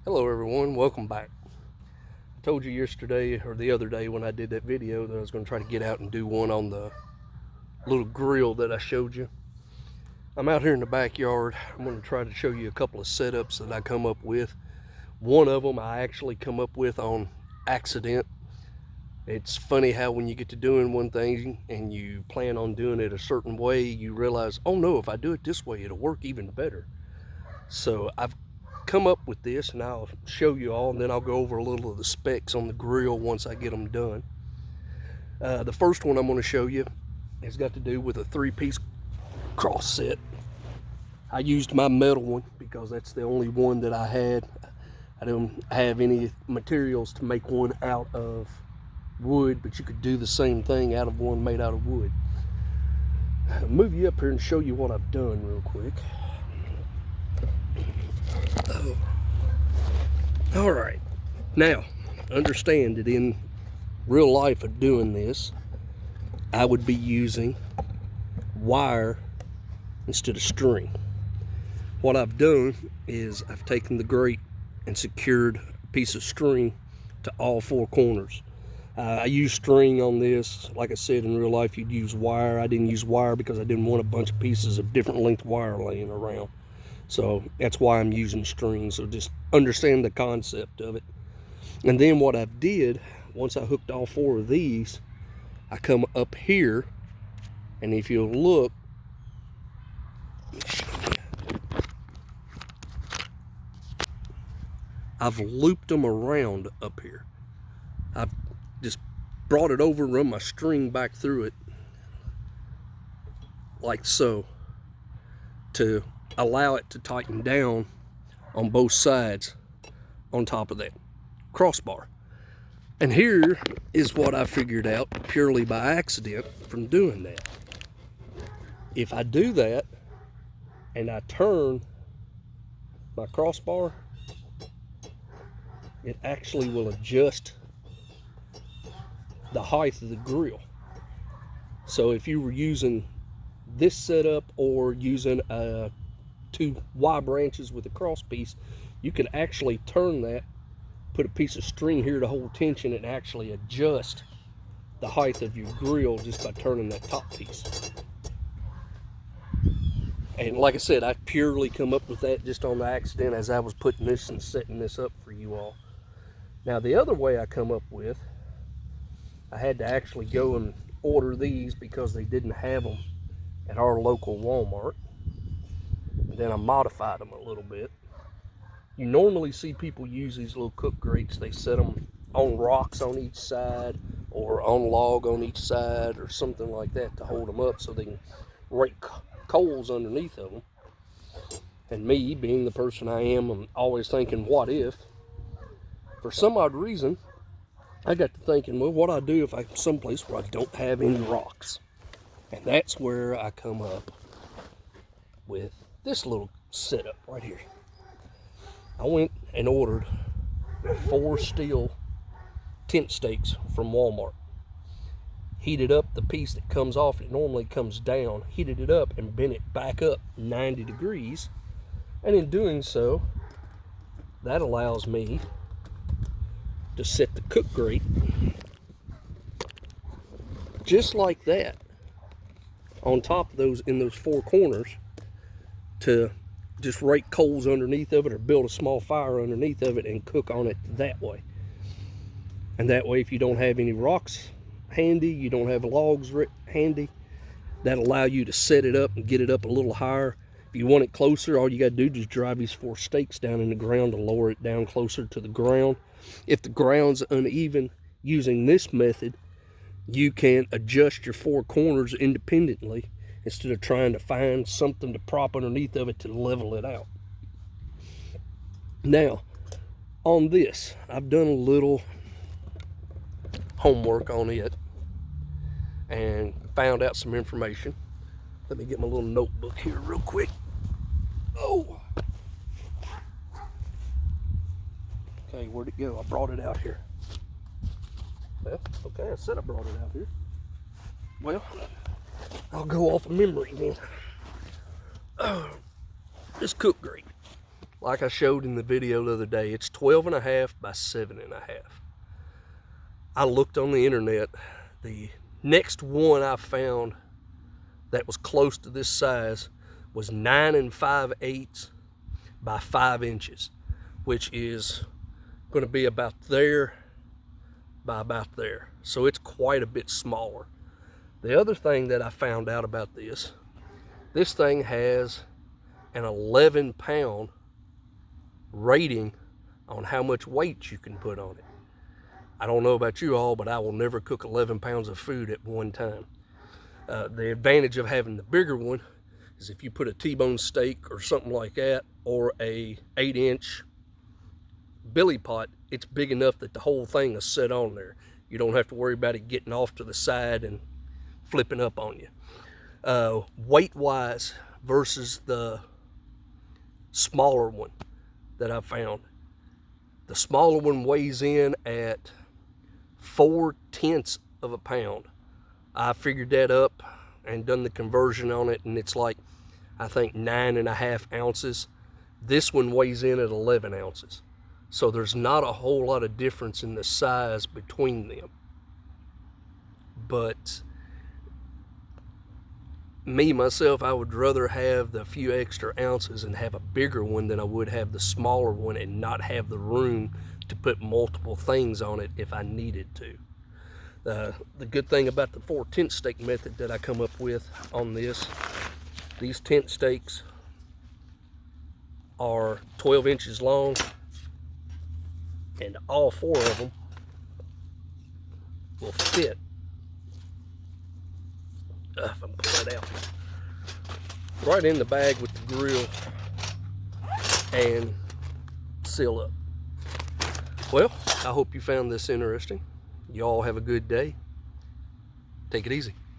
Hello everyone, welcome back. I told you yesterday or the other day when I did that video that I was going to try to get out and do one on the little grill that I showed you. I'm out here in the backyard. I'm going to try to show you a couple of setups that I come up with. One of them I actually come up with on accident. It's funny how when you get to doing one thing and you plan on doing it a certain way, you realize, oh no, if I do it this way, it'll work even better. So I've come up with this and I'll show you all, and then I'll go over a little of the specs on the grill once I get them done. The first one I'm going to show you has got to do with a 3-piece cross set. I used my metal one because that's the only one that I had. I don't have any materials to make one out of wood, but you could do the same thing out of one made out of wood. I'll move you up here and show you what I've done real quick. Oh. All right, now understand that in real life of doing this, I would be using wire instead of string. What I've done is I've taken the grate and secured a piece of string to all 4 corners. I use string on this. Like I said, in real life you'd use wire. I didn't use wire because I didn't want a bunch of pieces of different length wire laying around. So that's why I'm using string. So just understand the concept of it. And then what I did, once I hooked all 4 of these, I come up here, and if you'll look, I've looped them around up here. I've just brought it over, run my string back through it like so, to allow it to tighten down on both sides on top of that crossbar. And here is what I figured out purely by accident from doing that. If I do that and I turn my crossbar, it actually will adjust the height of the grill. So if you were using this setup or using 2 Y branches with a cross piece, you could actually turn that, put a piece of string here to hold tension, and actually adjust the height of your grill just by turning that top piece. And like I said, I purely come up with that just on the accident as I was putting this and setting this up for you all. Now the other way I come up with, I had to actually go and order these because they didn't have them at our local Walmart. And then I modified them a little bit. You normally see people use these little cook grates. They set them on rocks on each side or on log on each side or something like that to hold them up so they can rake coals underneath of them. And me, being the person I am, I'm always thinking, what if? For some odd reason, I got to thinking, well, what I do if I'm someplace where I don't have any rocks? And that's where I come up with this little setup right here. I went and ordered 4 steel tent stakes from Walmart. Heated up the piece that comes off, it normally comes down, heated it up and bent it back up 90 degrees. And in doing so, that allows me to set the cook grate just like that on top of those, in those 4 corners, to just rake coals underneath of it or build a small fire underneath of it and cook on it that way. And that way, if you don't have any rocks handy, you don't have logs handy, that allow you to set it up and get it up a little higher. If you want it closer, all you got to do is just drive these 4 stakes down in the ground to lower it down closer to the ground. If the ground's uneven, using this method, you can adjust your 4 corners independently instead of trying to find something to prop underneath of it to level it out. Now, on this, I've done a little homework on it and found out some information. Let me get my little notebook here real quick. Oh! Okay, where'd it go? I brought it out here. Well, okay, I said I brought it out here. Well, I'll go off of memory then. This cook grate. like I showed in the video the other day, it's 12.5 by 7.5. I looked on the internet. The next one I found that was close to this size was 9 5/8 by 5 inches, which is going to be about there by about there. So it's quite a bit smaller. The other thing that I found out about this thing has an 11-pound rating on how much weight you can put on it. I don't know about you all, but I will never cook 11 pounds of food at one time. The advantage of having the bigger one is if you put a T-bone steak or something like that, or a 8-inch billy pot, it's big enough that the whole thing is set on there. You don't have to worry about it getting off to the side and flipping up on you. Weight-wise versus the smaller one that I found, the smaller one weighs in at 4/10 of a pound. I figured that up and done the conversion on it, and it's like, I think 9.5 ounces. This one weighs in at 11 ounces. So there's not a whole lot of difference in the size between them. But me, myself, I would rather have the few extra ounces and have a bigger one than I would have the smaller one and not have the room to put multiple things on it if I needed to. The good thing about the 4/10 steak method that I come up with on this, these tent steaks are 12 inches long, and all 4 of them will fit. If I can pull that out, right in the bag with the grill and seal up. Well, I hope you found this interesting. You all have a good day. Take it easy.